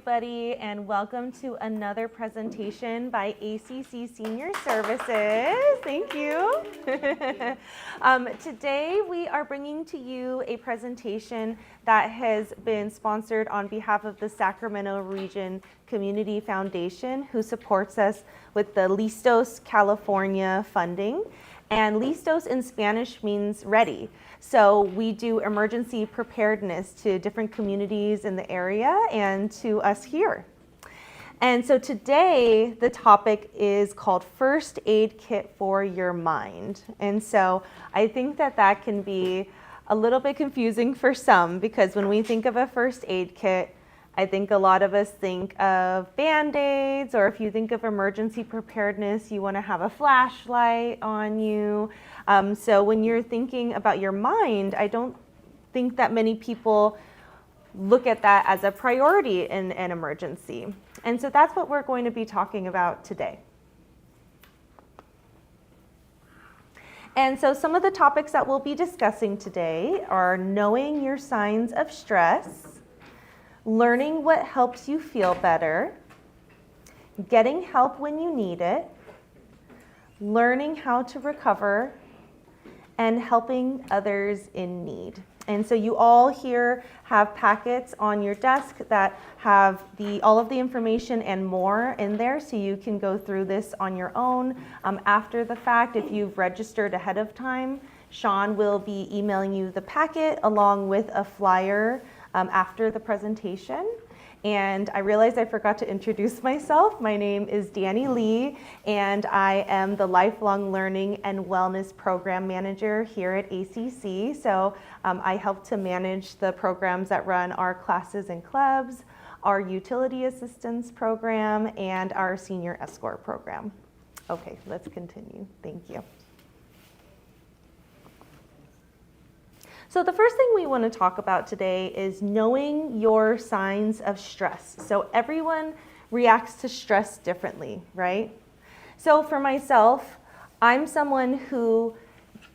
everybody, and welcome to another presentation by ACC Senior Services. Thank you. Today we are bringing to you a presentation that has been sponsored on behalf of the Sacramento Region Community Foundation, who supports us with the Listos California funding. And Listos in Spanish means ready. So we do emergency preparedness to different communities in the area and to us here. And so today the topic is called First Aid Kit for Your Mind. And so I think that can be a little bit confusing for some, because when we think of a first aid kit, I think a lot of us think of Band-Aids, or if you think of emergency preparedness, you want to have a flashlight on you. So when you're thinking about your mind, I don't think that many people look at that as a priority in an emergency. And so that's what we're going to be talking about today. And so some of the topics that we'll be discussing today are knowing your signs of stress, learning what helps you feel better, getting help when you need it, learning how to recover, and helping others in need. And so you all here have packets on your desk that have all of the information and more in there, so you can go through this on your own. After the fact, if you've registered ahead of time, Sean will be emailing you the packet along with a flyer after the presentation. And I realized I forgot to introduce myself. My name is Danny Lee, and I am the Lifelong Learning and Wellness Program Manager here at ACC. So I help to manage the programs that run our classes and clubs, our utility assistance program, and our senior escort program. Okay, let's continue. Thank you. So the first thing we want to talk about today is knowing your signs of stress. So everyone reacts to stress differently, right? So for myself, I'm someone who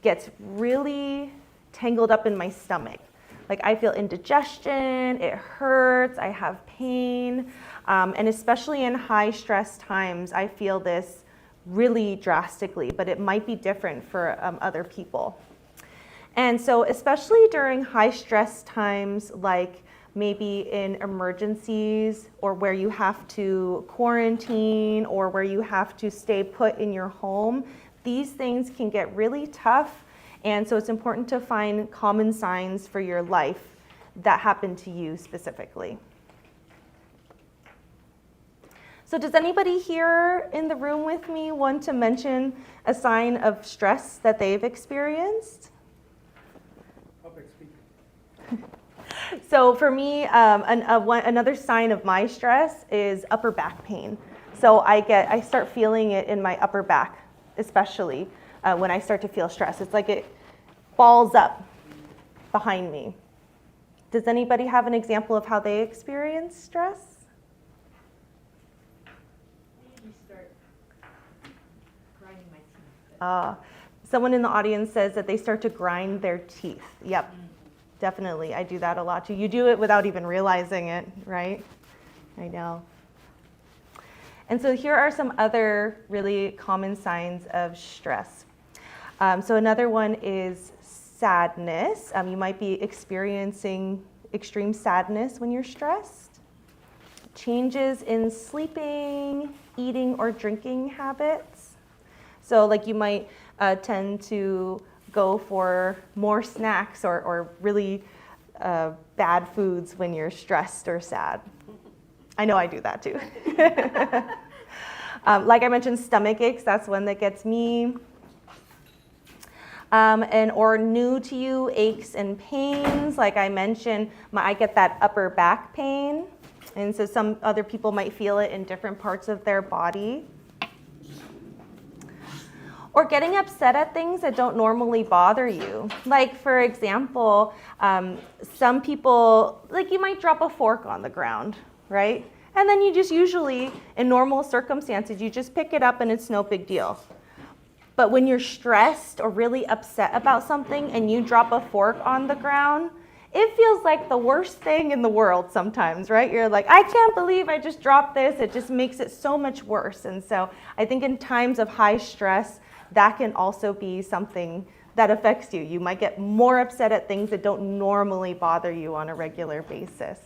gets really tangled up in my stomach. Like I feel indigestion, it hurts, I have pain, and especially in high stress times, I feel this really drastically, but it might be different for other people. And so especially during high stress times, like maybe in emergencies or where you have to quarantine or where you have to stay put in your home, these things can get really tough. And so it's important to find common signs for your life that happen to you specifically. So does anybody here in the room with me want to mention a sign of stress that they've experienced? So for me, another sign of my stress is upper back pain. So I start feeling it in my upper back, especially when I start to feel stress. It's like it balls up behind me. Does anybody have an example of how they experience stress? You start grinding my teeth. Someone in the audience says that they start to grind their teeth. Yep. Definitely, I do that a lot too. You do it without even realizing it, right? I know. And so here are some other really common signs of stress. So another one is sadness. You might be experiencing extreme sadness when you're stressed. Changes in sleeping, eating, or drinking habits. So like you might tend to go for more snacks or really bad foods when you're stressed or sad. I know I do that too. Like I mentioned, stomach aches, that's one that gets me. Or new to you aches and pains. Like I mentioned, I get that upper back pain. And so some other people might feel it in different parts of their body. Or getting upset at things that don't normally bother you. Like for example, some people, like you might drop a fork on the ground, right? And then you just usually, in normal circumstances, you just pick it up and it's no big deal. But when you're stressed or really upset about something and you drop a fork on the ground, it feels like the worst thing in the world sometimes, right? You're like, I can't believe I just dropped this. It just makes it so much worse. And so I think in times of high stress, that can also be something that affects you. You might get more upset at things that don't normally bother you on a regular basis.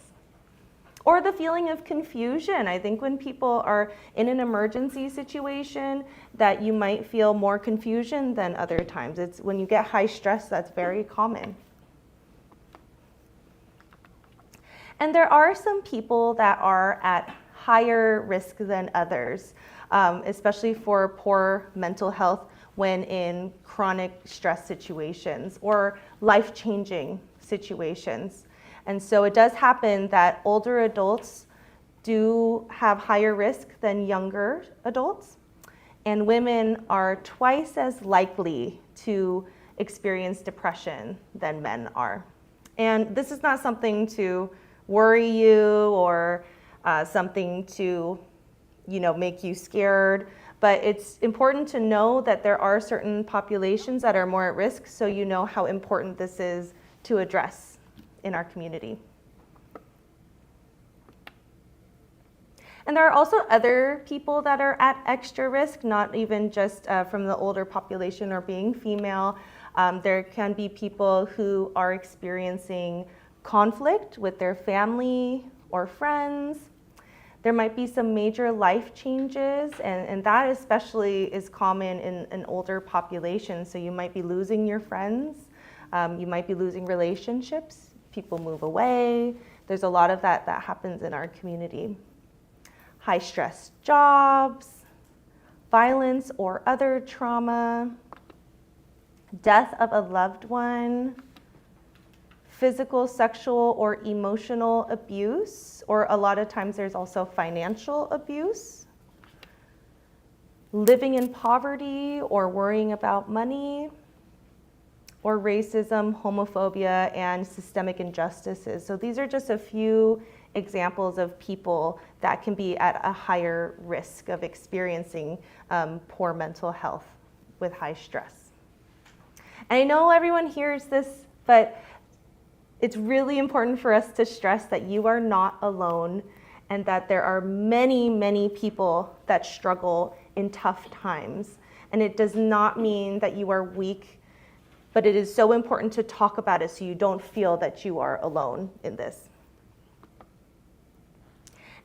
Or the feeling of confusion. I think when people are in an emergency situation, that you might feel more confusion than other times. It's when you get high stress, that's very common. And there are some people that are at higher risk than others, especially for poor mental health when in chronic stress situations or life-changing situations. And so it does happen that older adults do have higher risk than younger adults, and women are twice as likely to experience depression than men are. And this is not something to worry you or something to, make you scared, but it's important to know that there are certain populations that are more at risk, so you know how important this is to address in our community. And there are also other people that are at extra risk, not even just from the older population or being female. There can be people who are experiencing conflict with their family or friends. There might be some major life changes, and that especially is common in an older population. So you might be losing your friends, you might be losing relationships, people move away. There's a lot of that happens in our community. High stress jobs, violence or other trauma, death of a loved one, physical, sexual, or emotional abuse, or a lot of times there's also financial abuse, living in poverty or worrying about money, or racism, homophobia, and systemic injustices. So these are just a few examples of people that can be at a higher risk of experiencing poor mental health with high stress. And I know everyone hears this, but it's really important for us to stress that you are not alone and that there are many, many people that struggle in tough times. And it does not mean that you are weak, but it is so important to talk about it so you don't feel that you are alone in this.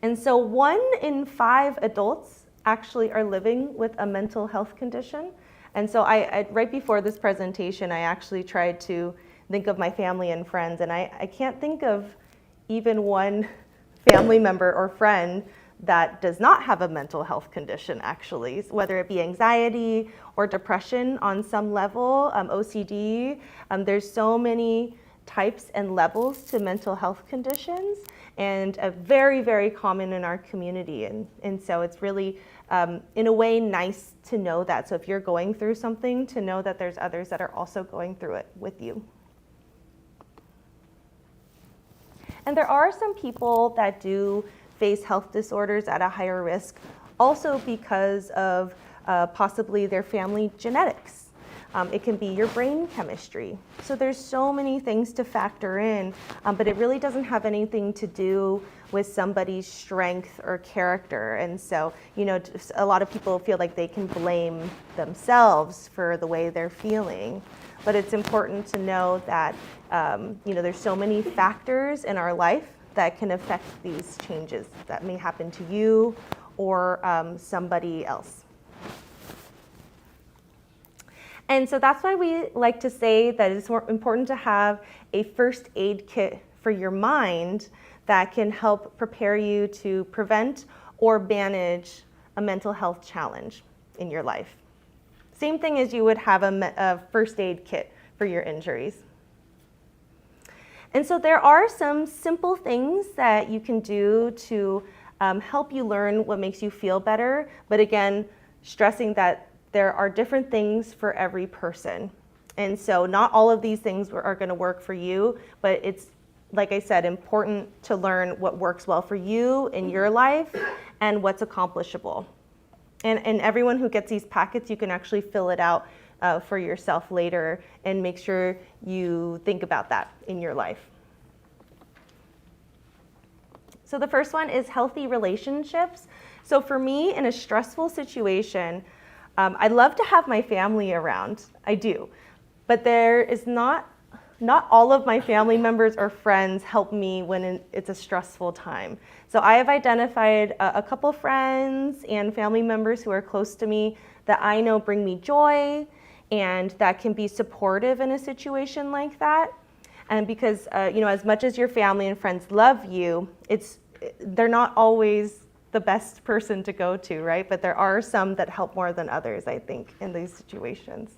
And so 1 in 5 adults actually are living with a mental health condition. And so I right before this presentation, I actually tried to think of my family and friends, and I can't think of even one family member or friend that does not have a mental health condition, actually, whether it be anxiety or depression on some level, OCD. There's so many types and levels to mental health conditions, and very, very common in our community. And so it's really, in a way, nice to know that. So if you're going through something, to know that there's others that are also going through it with you. And there are some people that do face health disorders at a higher risk, also because of possibly their family genetics. It can be your brain chemistry. So there's so many things to factor in, but it really doesn't have anything to do with somebody's strength or character. And so, a lot of people feel like they can blame themselves for the way they're feeling. But it's important to know that, there's so many factors in our life that can affect these changes that may happen to you or somebody else. And so that's why we like to say that it's more important to have a first aid kit for your mind that can help prepare you to prevent or manage a mental health challenge in your life. Same thing as you would have a first aid kit for your injuries. And so there are some simple things that you can do to help you learn what makes you feel better, but again, stressing that there are different things for every person. And so not all of these things are going to work for you, but it's, like I said, important to learn what works well for you in your life and what's accomplishable. And everyone who gets these packets, you can actually fill it out for yourself later and make sure you think about that in your life. So the first one is healthy relationships. So for me, in a stressful situation, I love to have my family around. I do. But there is not all of my family members or friends help me when it's a stressful time. So I have identified a couple friends and family members who are close to me that I know bring me joy and that can be supportive in a situation like that. And because, as much as your family and friends love you, they're not always the best person to go to, right? But there are some that help more than others, I think, in these situations.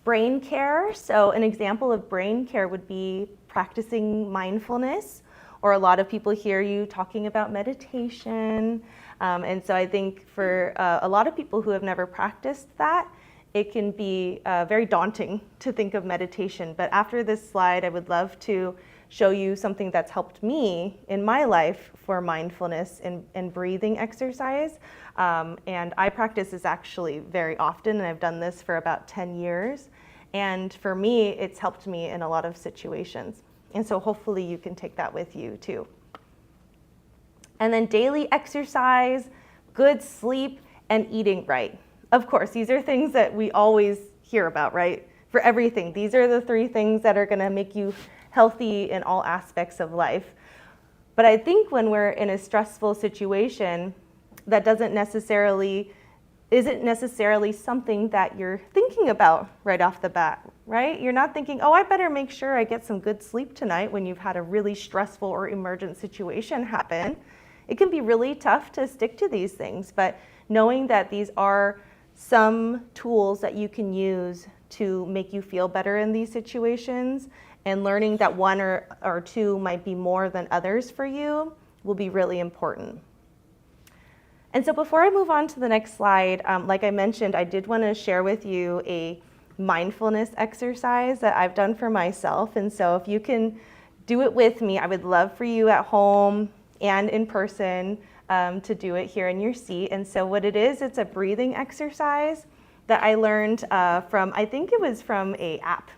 Brain care. So an example of brain care would be practicing mindfulness, or a lot of people hear you talking about meditation. And so I think for a lot of people who have never practiced that, it can be very daunting to think of meditation. But after this slide, I would love to show you something that's helped me in my life for mindfulness and breathing exercise. And I practice this actually very often, and I've done this for about 10 years. And for me, it's helped me in a lot of situations. And so hopefully you can take that with you too. And then daily exercise, good sleep, and eating right. Of course, these are things that we always hear about, right? For everything. These are the 3 things that are going to make you healthy in all aspects of life. But I think when we're in a stressful situation, that isn't necessarily something that you're thinking about right off the bat, right? You're not thinking, oh, I better make sure I get some good sleep tonight when you've had a really stressful or emergent situation happen. It can be really tough to stick to these things, but knowing that these are some tools that you can use to make you feel better in these situations, and learning that 1 or 2 might be more than others for you will be really important. And so before I move on to the next slide, like I mentioned, I did want to share with you a mindfulness exercise that I've done for myself. And so if you can do it with me, I would love for you at home and in person to do it here in your seat. And so what it is, it's a breathing exercise that I learned from, I think it was from an app.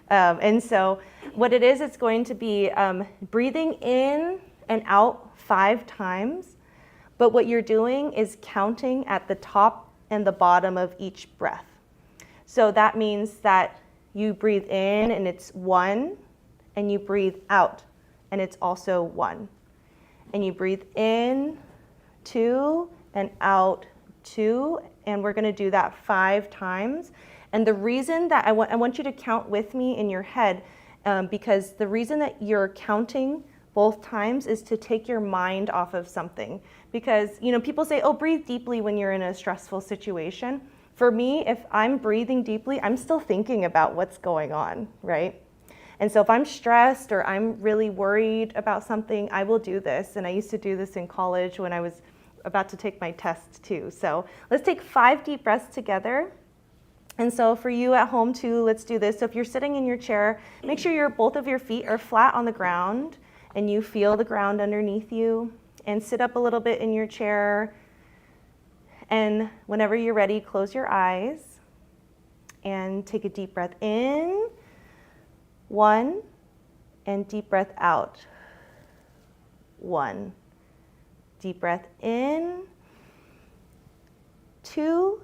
And so what it is, it's going to be breathing in and out 5 times. But what you're doing is counting at the top and the bottom of each breath. So that means that you breathe in and it's 1, and you breathe out and it's also 1. And you breathe in 2 and out 2, and we're going to do that 5 times. And the reason that I want you to count with me in your head, because the reason that you're counting both times is to take your mind off of something. Because, people say, oh, breathe deeply when you're in a stressful situation. For me, if I'm breathing deeply, I'm still thinking about what's going on, right? And so if I'm stressed or I'm really worried about something, I will do this. And I used to do this in college when I was about to take my test too. So let's take 5 deep breaths together. And so for you at home too, let's do this. So if you're sitting in your chair, make sure both of your feet are flat on the ground and you feel the ground underneath you. And sit up a little bit in your chair. And whenever you're ready, close your eyes and take a deep breath in. 1, and deep breath out. 1. Deep breath in. 2,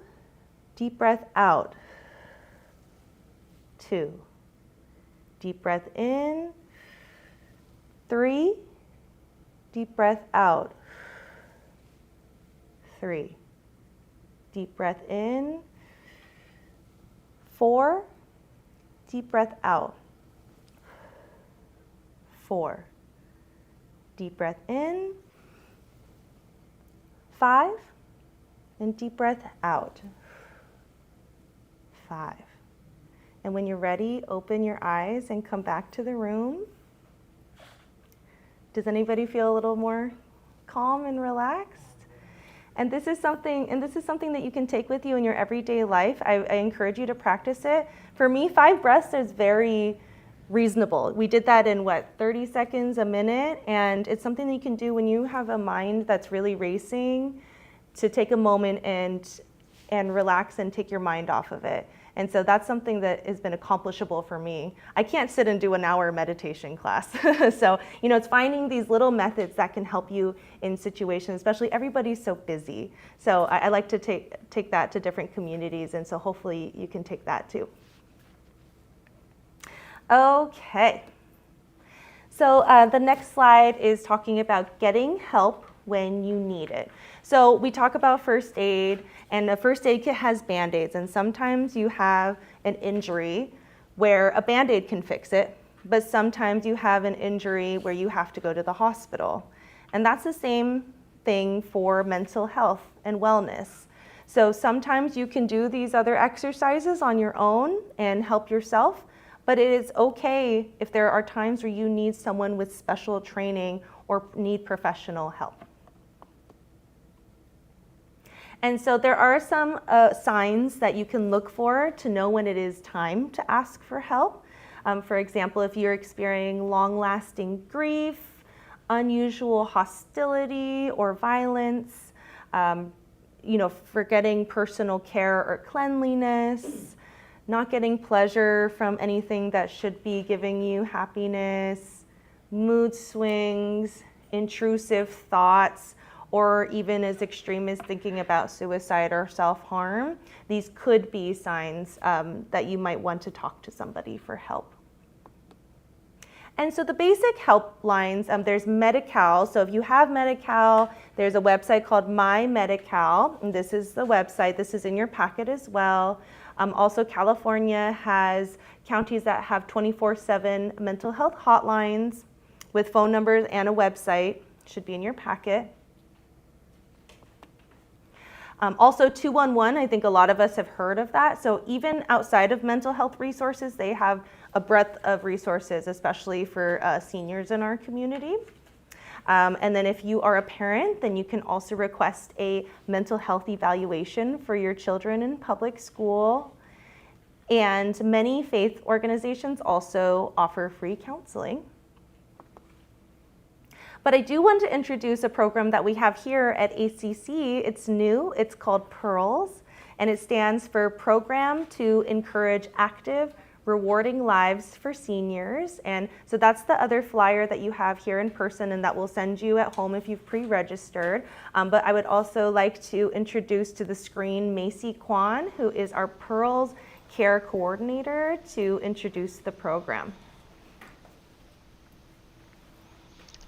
deep breath out. 2. Deep breath in. 3, deep breath out. 3. Deep breath in. 4, deep breath out. 4. Deep breath in. 5, and deep breath out. 5. And when you're ready, open your eyes and come back to the room. Does anybody feel a little more calm and relaxed? And this is something that you can take with you in your everyday life. I encourage you to practice it. For me, 5 breaths is very reasonable. We did that in 30 seconds, a minute, and it's something that you can do when you have a mind that's really racing, to take a moment and relax and take your mind off of it. And so that's something that has been accomplishable for me. I can't sit and do an hour meditation class. So, it's finding these little methods that can help you in situations, especially everybody's so busy. So I like to take that to different communities, and so hopefully you can take that too. Okay. So the next slide is talking about getting help when you need it. So we talk about first aid, and a first aid kit has Band-Aids, and sometimes you have an injury where a Band-Aid can fix it, but sometimes you have an injury where you have to go to the hospital. And that's the same thing for mental health and wellness. So sometimes you can do these other exercises on your own and help yourself, but it is okay if there are times where you need someone with special training or need professional help. And so there are some signs that you can look for to know when it is time to ask for help. For example, if you're experiencing long-lasting grief, unusual hostility or violence, forgetting personal care or cleanliness, not getting pleasure from anything that should be giving you happiness, mood swings, intrusive thoughts, or even as extreme as thinking about suicide or self-harm. These could be signs that you might want to talk to somebody for help. And so the basic helplines, there's Medi-Cal. So if you have Medi-Cal, there's a website called My Medi-Cal, and this is the website. This is in your packet as well. Also, California has counties that have 24/7 mental health hotlines with phone numbers and a website. Should be in your packet. Also 211, I think a lot of us have heard of that. So even outside of mental health resources, they have a breadth of resources, especially for seniors in our community. And then if you are a parent, then you can also request a mental health evaluation for your children in public school. And many faith organizations also offer free counseling. But I do want to introduce a program that we have here at ACC. It's new, it's called PEARLS, and it stands for Program to Encourage Active, Rewarding Lives for Seniors. And so that's the other flyer that you have here in person, and that we'll send you at home if you've pre-registered. But I would also like to introduce to the screen Macy Kwan, who is our PEARLS Care Coordinator, to introduce the program.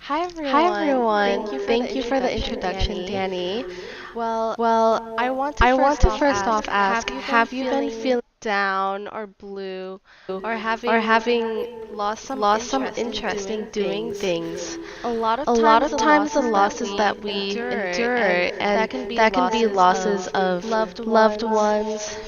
Hi everyone. Thank you for the introduction, Danny. Well, I want to first off ask, have you been feeling down or blue or having lost some interest in doing things? A lot of times the losses that we endure, and that can be losses of loved ones,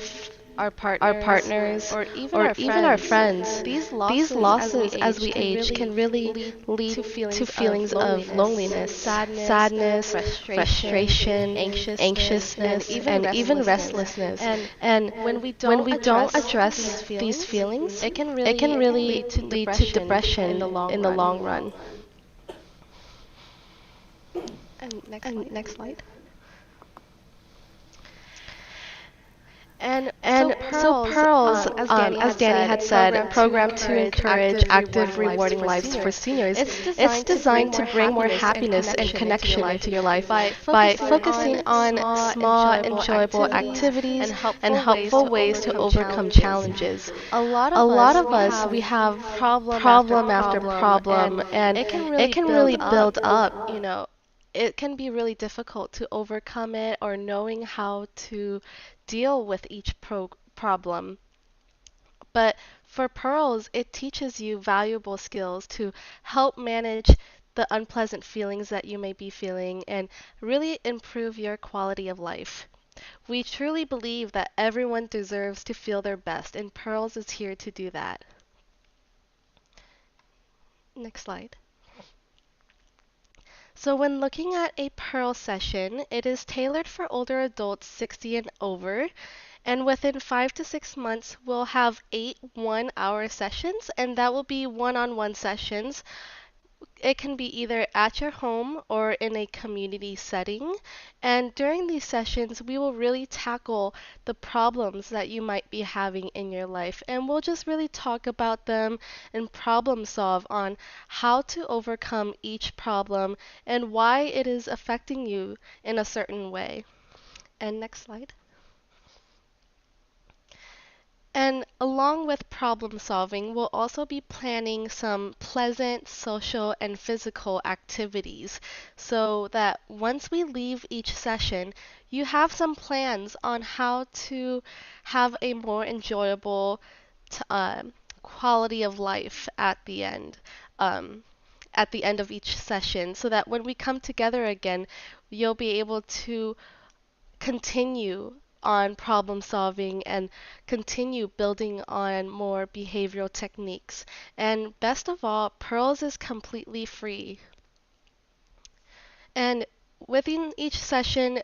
our partners, or even our friends. These losses as we age can really lead to feelings of loneliness, sadness, frustration, anxiousness, and even restlessness. And when we don't address these feelings, it can really lead to depression in the long run. And next slide. And so Pearls, as Danny had said, program to encourage active, rewarding lives for seniors. It's designed to bring more happiness and connection into your life by focusing on small, enjoyable activities and helpful ways to overcome challenges. A lot of us, we have problem after problem, and it can really build up, It can be really difficult to overcome it or knowing how to deal with each problem. But for Pearls, it teaches you valuable skills to help manage the unpleasant feelings that you may be feeling and really improve your quality of life. We truly believe that everyone deserves to feel their best, and Pearls is here to do that. Next slide. So when looking at a Pearl session, it is tailored for older adults 60 and over. And within 5 to 6 months, we'll have 8 one-hour sessions, and that will be one-on-one sessions it can be either at your home or in a community setting. And during these sessions, we will really tackle the problems that you might be having in your life. And we'll just really talk about them and problem solve on how to overcome each problem and why it is affecting you in a certain way. And next slide. And along with problem solving, we'll also be planning some pleasant social and physical activities so that once we leave each session, you have some plans on how to have a more enjoyable quality of life at the end of each session, so that when we come together again, you'll be able to continue on problem solving and continue building on more behavioral techniques. And best of all, Pearls is completely free. And within each session,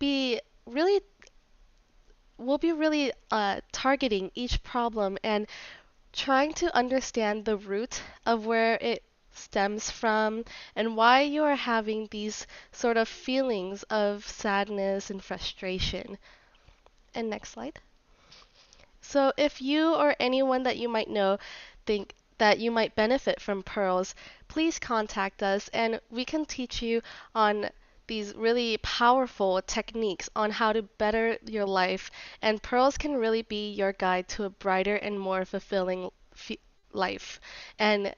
be really we'll be really targeting each problem and trying to understand the root of where it stems from and why you are having these sort of feelings of sadness and frustration. And next slide. So if you or anyone that you might know think that you might benefit from Pearls, please contact us and we can teach you on these really powerful techniques on how to better your life. And Pearls can really be your guide to a brighter and more fulfilling life. And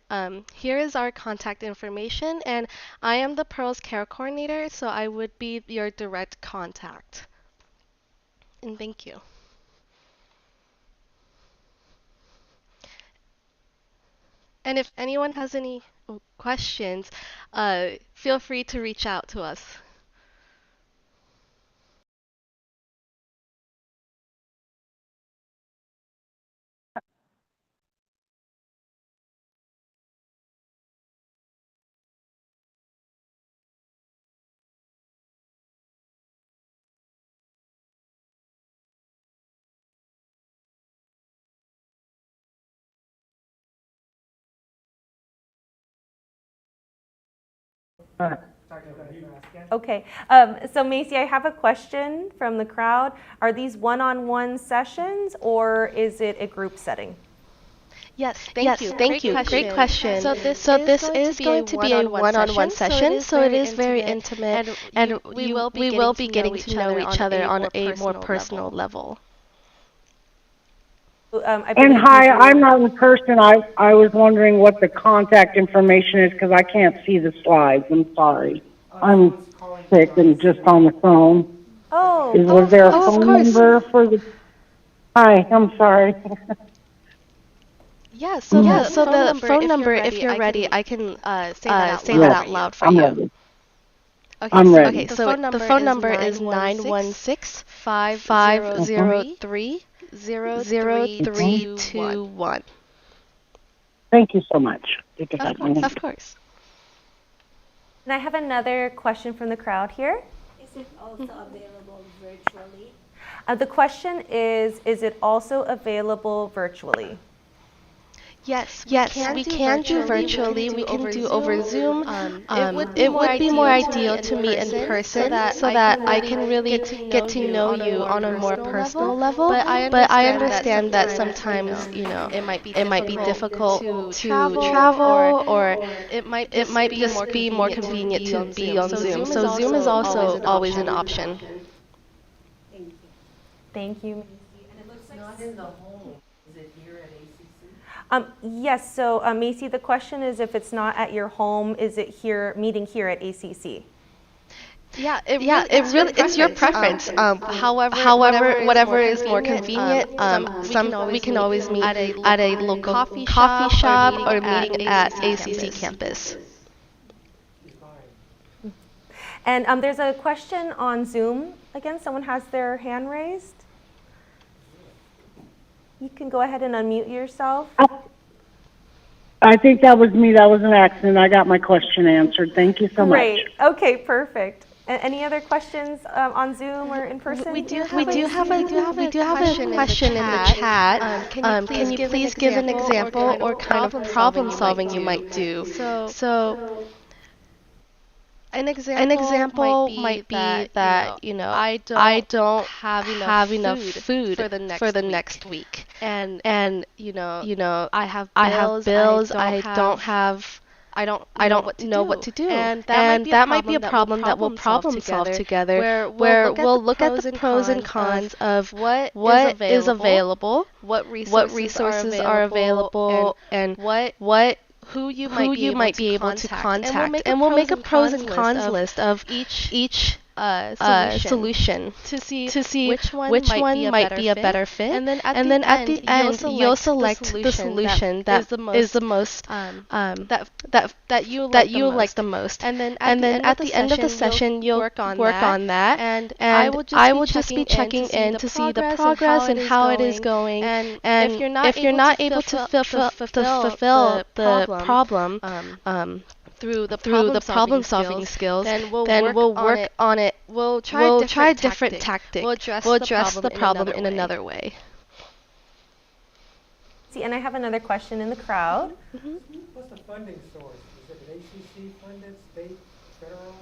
here is our contact information. And I am the Pearls Care Coordinator, so I would be your direct contact. And thank you. And if anyone has any questions, feel free to reach out to us. Okay, so Macy, I have a question from the crowd. Are these one-on-one sessions or is it a group setting? Yes, thank you. Great question. So this is going to be a one-on-one session, so it is very intimate, and we will be getting to know each other on a more personal level. And hi, I'm not in person. I was wondering what the contact information is because I can't see the slides. I'm sorry. I'm sick and just on the phone. Was there a phone number for the? Hi, I'm sorry. Yeah, so the phone number, if you're ready, I can say that out loud for I'm you. ready. Okay, I'm ready. Okay, so the phone number is 916-503-0321. Thank you so much. Of course. And I have another question from the crowd here. Is it also available virtually? The question is it also available virtually? Yes, we can do virtually. We can do over Zoom. It would be more ideal to meet in person so that I can really get to know you on a more personal level. But I understand that sometimes, it might be difficult to travel, or it might just be more convenient to be on Zoom. So Zoom is also always an option. Thank you. And it looks like not in the home. Is it here at ACC? Yes, so Macy, the question is if it's not at your home, is it meeting here at ACC? It's your preference. However, whatever is more convenient. We can always meet at a local coffee shop or meeting at ACC campus. And there's a question on Zoom. Again, someone has their hand raised. You can go ahead and unmute yourself. I think that was me. That was an accident. I got my question answered. Thank you so much. Great. Okay, perfect. Any other questions on Zoom or in person? We do have a question in the chat. Can you please give an example or kind of problem solving you might do? So An an example might be that, that, I don't have enough food for the next week. And, And, I have I have bills, I don't have, I don't know what to do. And And that might be a problem that we'll problem solve together, where where we'll we'll look at the pros and cons of what is available, what what resources are available, and what who you who might be able to contact. And we'll make a pros and cons list of each solution to see which one might be a better fit. And then at the end, you'll select the solution that is the most that you like the most. And then at the end of the session, you'll work on that. And I I will just be checking in to see the progress and how it is going. And if you're not able to fulfill the problem through the problem solving skills, then we'll work on it. We'll try a different tactic. We'll address the problem in another way. See, and I have another question in the crowd. What's the funding source? Is it an ACC funded, state, federal?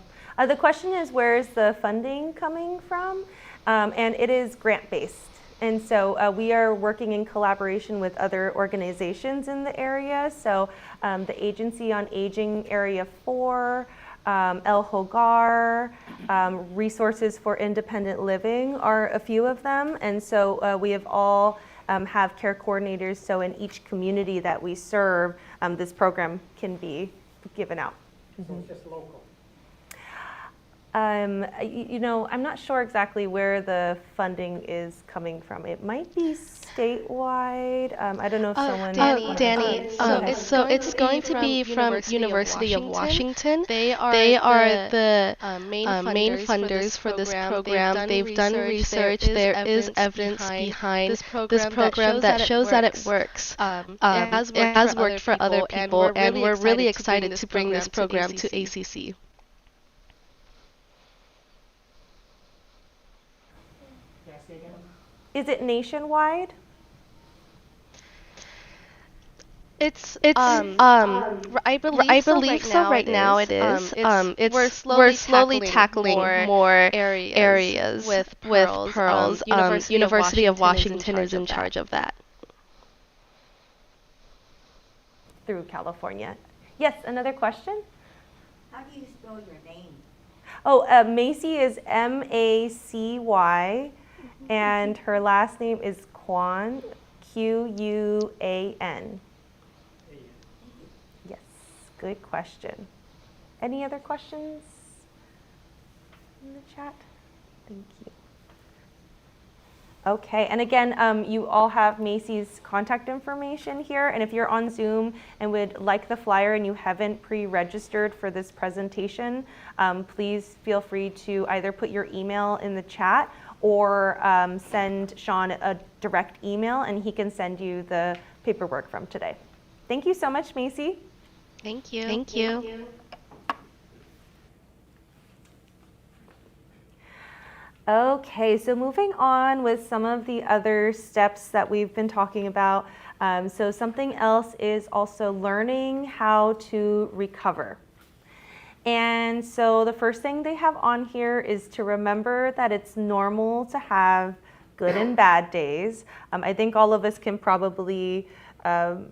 The question is, where is the funding coming from? And it is grant-based. And so we are working in collaboration with other organizations in the area. So the Agency on Aging Area 4, El Hogar, Resources for Independent Living are a few of them. And so we have all have care coordinators. So in each community that we serve, this program can be given out. So it's just local. I'm not sure exactly where the funding is coming from. It might be statewide. I don't know if someone. Danny. So it's going to be from University of Washington. They are the main funders for this program. They've done research. There is evidence behind this program that shows that it works. It has worked for other people, and we're really excited to bring this program to ACC. Is it nationwide? I believe so. Right now it is. We're slowly tackling more areas with pearls. University of Washington is in charge of that. Through California. Yes, another question? How do you spell your name? Oh, Macy is Macy, and her last name is Quan, Quan. Yes, good question. Any other questions in the chat? Thank you. Okay, and again, you all have Macy's contact information here, and if you're on Zoom and would like the flyer and you haven't pre-registered for this presentation, please feel free to either put your email in the chat or send Sean a direct email and he can send you the paperwork from today. Thank you so much, Macy. Thank you. Okay, so moving on with some of the other steps that we've been talking about. So something else is also learning how to recover. And so the first thing they have on here is to remember that it's normal to have good and bad days. I think all of us can probably feel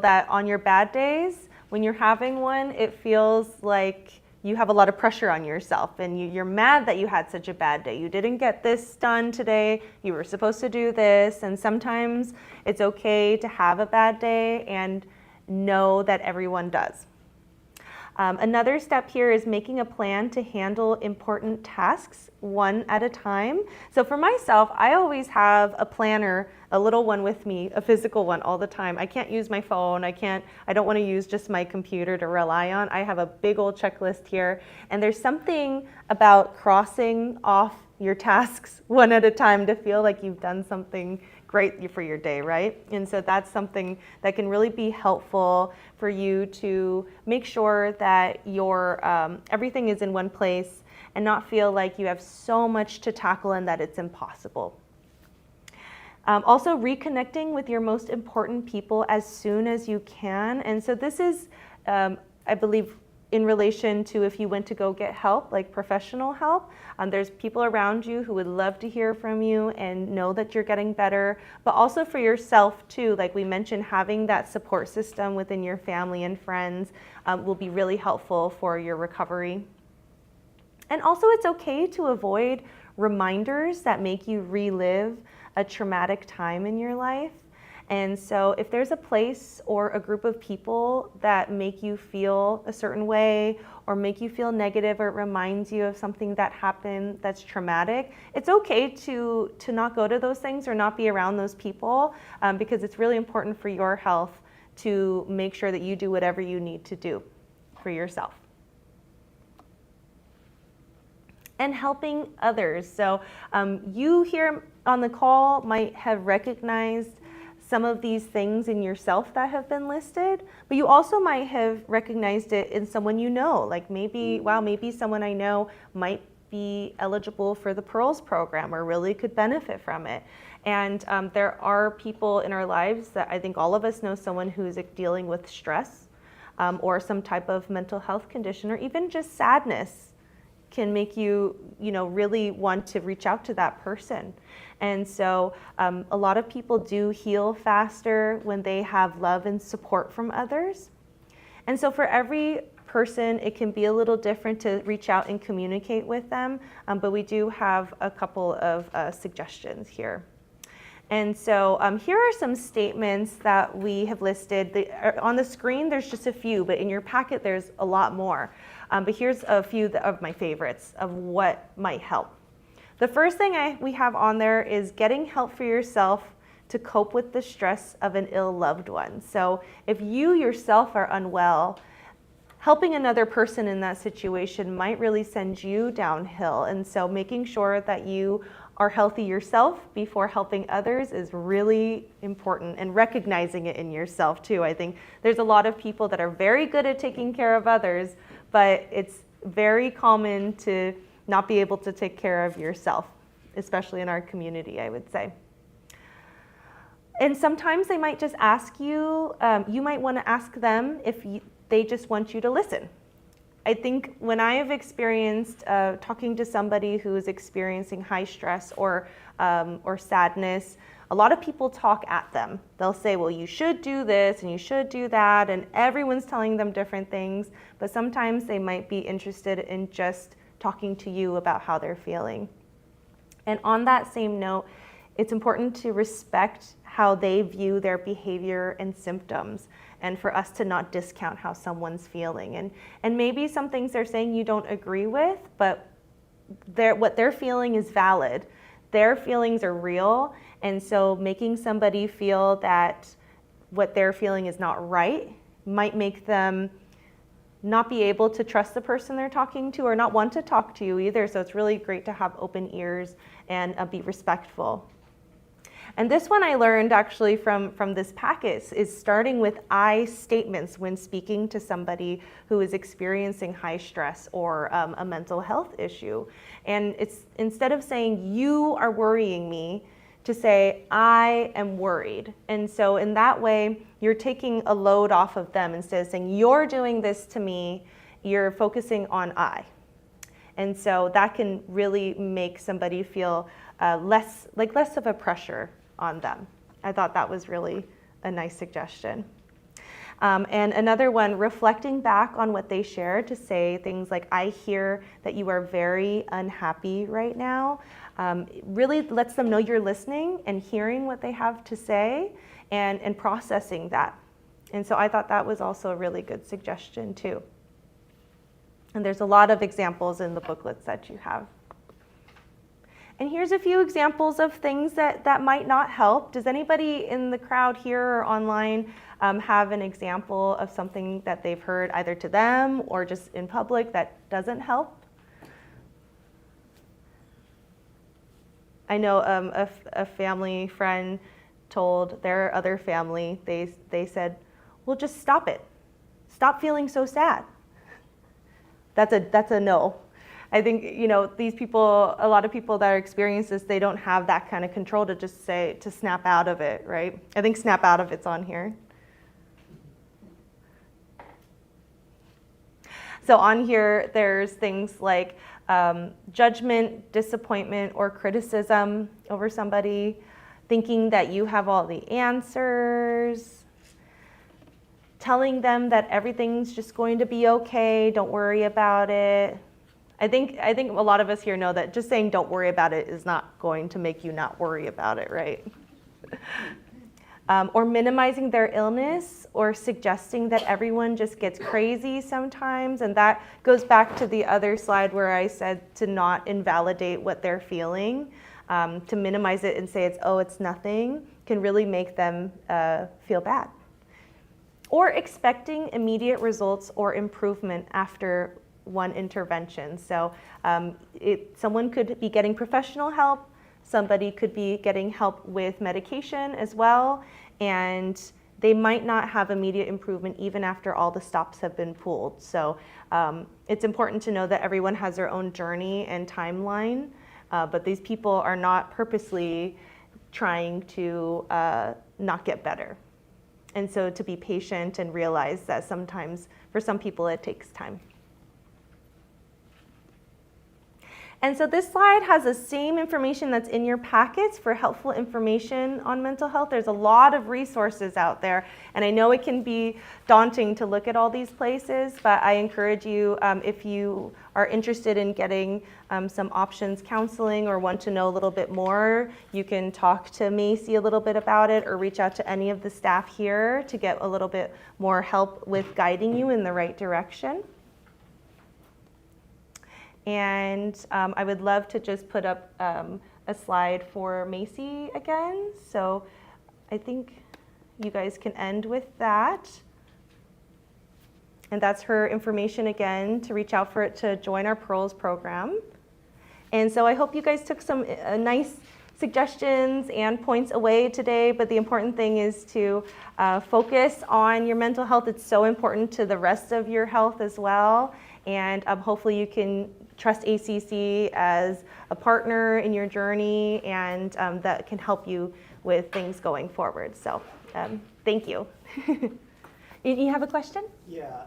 that on your bad days, when you're having one, it feels like you have a lot of pressure on yourself and you're mad that you had such a bad day. You didn't get this done today. You were supposed to do this. And sometimes it's okay to have a bad day and know that everyone does. Another step here is making a plan to handle important tasks one at a time. So for myself, I always have a planner, a little one with me, a physical one all the time. I can't use my phone. I don't want to use just my computer to rely on. I have a big old checklist here. And there's something about crossing off your tasks one at a time to feel like you've done something great for your day, right? And so that's something that can really be helpful for you to make sure that your everything is in one place and not feel like you have so much to tackle and that it's impossible. Also reconnecting with your most important people as soon as you can. And so this is, I believe, in relation to if you went to go get help, like professional help. There's people around you who would love to hear from you and know that you're getting better, but also for yourself too. Like we mentioned, having that support system within your family and friends will be really helpful for your recovery. And also it's okay to avoid reminders that make you relive a traumatic time in your life. And so if there's a place or a group of people that make you feel a certain way or make you feel negative or it reminds you of something that happened that's traumatic, it's okay to not go to those things or not be around those people because it's really important for your health to make sure that you do whatever you need to do for yourself. And helping others. So you here on the call might have recognized some of these things in yourself that have been listed, but you also might have recognized it in someone you know. Like maybe, wow, maybe someone I know might be eligible for the Pearls program or really could benefit from it. And there are people in our lives that I think all of us know someone who's dealing with stress or some type of mental health condition or even just sadness can make you, really want to reach out to that person. And so a lot of people do heal faster when they have love and support from others. And so for every person, it can be a little different to reach out and communicate with them, but we do have a couple of suggestions here. And so here are some statements that we have listed. On the screen, there's just a few, but in your packet, there's a lot more. But here's a few of my favorites of what might help. The first thing we have on there is getting help for yourself to cope with the stress of an ill loved one. So if you yourself are unwell, helping another person in that situation might really send you downhill. And so making sure that you are healthy yourself before helping others is really important, and recognizing it in yourself too. I think there's a lot of people that are very good at taking care of others, but it's very common to not be able to take care of yourself, especially in our community, I would say. And sometimes they might just ask you, you might want to ask them if they just want you to listen. I think when I have experienced talking to somebody who is experiencing high stress or sadness, a lot of people talk at them. They'll say, well, you should do this and you should do that, and everyone's telling them different things, but sometimes they might be interested in just talking to you about how they're feeling. And on that same note, it's important to respect how they view their behavior and symptoms, and for us to not discount how someone's feeling. And maybe some things they're saying you don't agree with, but what they're feeling is valid. Their feelings are real, and so making somebody feel that what they're feeling is not right might make them not be able to trust the person they're talking to or not want to talk to you either. So it's really great to have open ears and be respectful. And this one I learned actually from this packet is starting with I statements when speaking to somebody who is experiencing high stress or a mental health issue. And it's instead of saying you are worrying me, to say I am worried. And so in that way, you're taking a load off of them. Instead of saying you're doing this to me, you're focusing on I. And so that can really make somebody feel less of a pressure on them. I thought that was really a nice suggestion. And another one, reflecting back on what they shared, to say things like, I hear that you are very unhappy right now. Really lets them know you're listening and hearing what they have to say and processing that. And so I thought that was also a really good suggestion too. And there's a lot of examples in the booklets that you have. And here's a few examples of things that might not help. Does anybody in the crowd here or online have an example of something that they've heard either to them or just in public that doesn't help? I know a family friend told their other family, they said, well, just stop it. Stop feeling so sad. That's a no. I think, these people, a lot of people that are experiencing this, they don't have that kind of control to just say, to snap out of it, right? I think snap out of it's on here. So on here, there's things like judgment, disappointment, or criticism over somebody, thinking that you have all the answers, telling them that everything's just going to be okay, don't worry about it. I think a lot of us here know that just saying don't worry about it is not going to make you not worry about it, right? Or minimizing their illness, or suggesting that everyone just gets crazy sometimes. And that goes back to the other slide where I said to not invalidate what they're feeling. To minimize it and say it's nothing can really make them feel bad. Or expecting immediate results or improvement after one intervention. So someone could be getting professional help, somebody could be getting help with medication as well, and they might not have immediate improvement even after all the stops have been pulled. So it's important to know that everyone has their own journey and timeline, but these people are not purposely trying to not get better. And so to be patient and realize that sometimes for some people it takes time. And so this slide has the same information that's in your packets for helpful information on mental health. There's a lot of resources out there, and I know it can be daunting to look at all these places, but I encourage you, if you are interested in getting some options counseling or want to know a little bit more, you can talk to Macy a little bit about it or reach out to any of the staff here to get a little bit more help with guiding you in the right direction. And I would love to just put up a slide for Macy again. So I think you guys can end with that. And that's her information again to reach out for it to join our Pearls program. And so I hope you guys took some nice suggestions and points away today, but the important thing is to focus on your mental health. It's so important to the rest of your health as well. And hopefully you can trust ACC as a partner in your journey, and that can help you with things going forward. So thank you. You have a question? Yeah.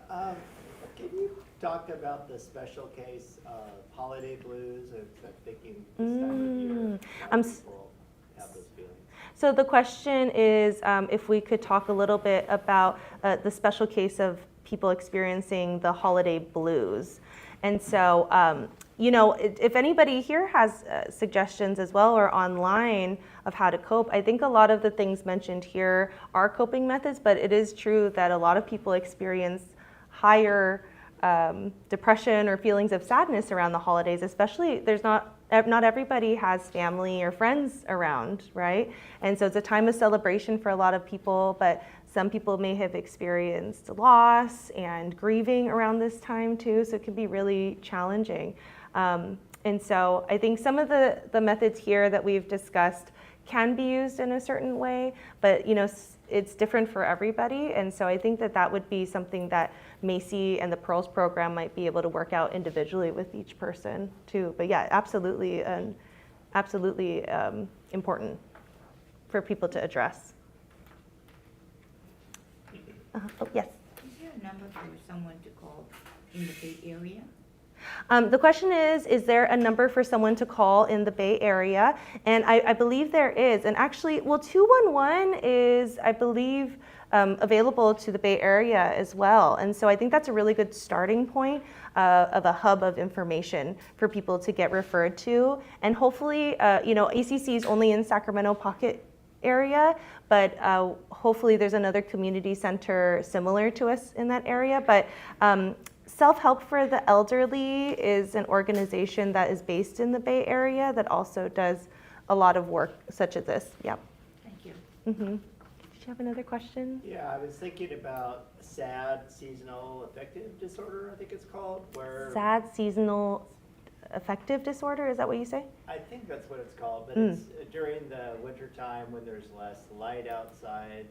Can you talk about the special case of holiday blues? I'm thinking this time of year, people have those feelings. So the question is if we could talk a little bit about the special case of people experiencing the holiday blues. And so, if anybody here has suggestions as well or online of how to cope, I think a lot of the things mentioned here are coping methods, but it is true that a lot of people experience higher depression or feelings of sadness around the holidays, especially not everybody has family or friends around, right? And so it's a time of celebration for a lot of people, but some people may have experienced loss and grieving around this time too, so it can be really challenging. And so I think some of the methods here that we've discussed can be used in a certain way, but it's different for everybody. And so I think that would be something that Macy and the Pearls program might be able to work out individually with each person too. But yeah, absolutely important for people to address. Yes? Is there a number for someone to call in the Bay Area? The question is there a number for someone to call in the Bay Area? And I believe there is. And actually, 211 is, I believe, available to the Bay Area as well. And so I think that's a really good starting point of a hub of information for people to get referred to. And hopefully, ACC is only in Sacramento Pocket area, but hopefully there's another community center similar to us in that area. But Self-Help for the Elderly is an organization that is based in the Bay Area that also does a lot of work such as this. Yeah. Thank you. Mm-hmm. Did you have another question? Yeah, I was thinking about SAD, seasonal affective disorder, I think it's called, where SAD, seasonal affective disorder. Is that what you say? I think that's what it's called, but it's during the winter time when there's less light outside.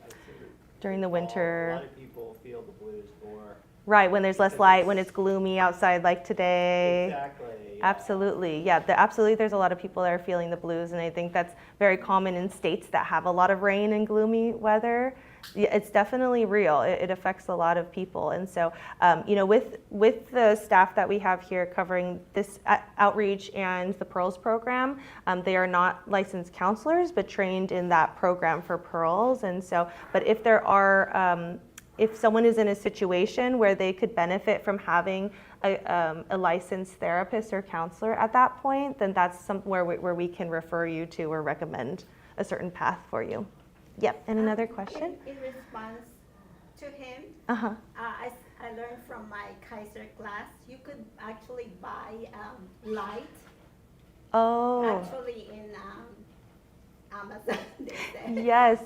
I see During the winter. A lot of people feel the blues more. Right, when there's less light, when it's gloomy outside like today. Exactly. Yeah. Absolutely, yeah, absolutely. There's a lot of people that are feeling the blues, and I think that's very common in states that have a lot of rain and gloomy weather. Yeah, it's definitely real. It affects a lot of people, and so with the staff that we have here covering this outreach and the Pearls program, they are not licensed counselors, but trained in that program for Pearls, and so. But if there are if someone is in a situation where they could benefit from having a licensed therapist or counselor at that point, then that's somewhere where we can refer you to or recommend a certain path for you. Yep, and another question? In response to him, Uh-huh. I learned from my Kaiser class, you could actually buy light, Oh, actually in Amazon, they say. yes.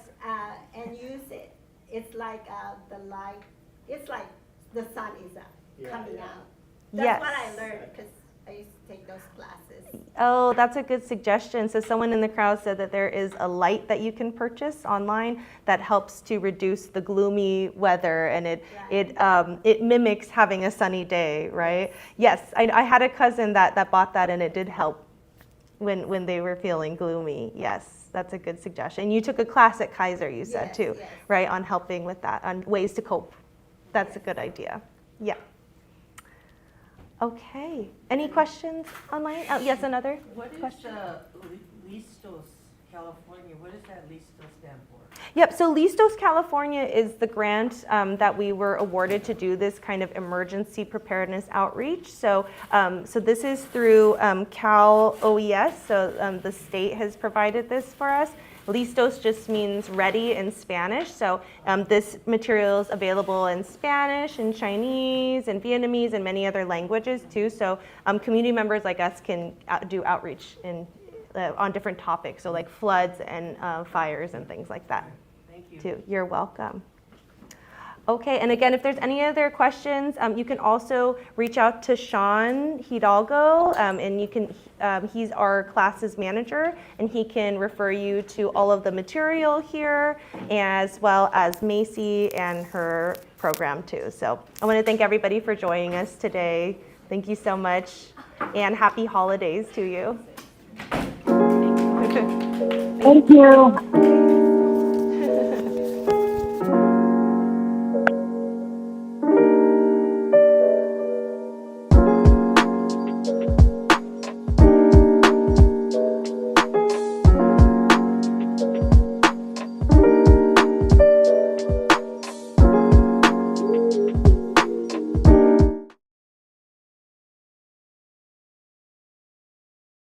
And use it. It's like the light, it's like the sun is coming out. That's Yes. what I learned because I used to take those classes. Oh, that's a good suggestion. So someone in the crowd said that there is a light that you can purchase online that helps to reduce the gloomy weather, and it mimics having a sunny day, right? Yes, I had a cousin that bought that, and it did help when they were feeling gloomy. Yes. That's a good suggestion. You took a class at Kaiser, you said, Yes, too, yes. right, on helping with that, on ways to cope. That's a good idea. Yeah. Okay. Any questions online? Oh, yes, another What is question? Listos, California? What does that Listos stand for? Yep, so Listos California is the grant that we were awarded to do this kind of emergency preparedness outreach. So this is through Cal OES, so the state has provided this for us. Listos just means ready in Spanish, so this material is available in Spanish and Chinese and Vietnamese and many other languages too, so community members like us can do outreach on different topics, so like floods and fires and things like that. Thank you. Too. You're welcome. Okay, and again, if there's any other questions, you can also reach out to Sean Hidalgo, and you can. He's our classes manager, and he can refer you to all of the material here, as well as Macy and her program too. So I want to thank everybody for joining us today. Thank you so much, and happy holidays to you. Thank you.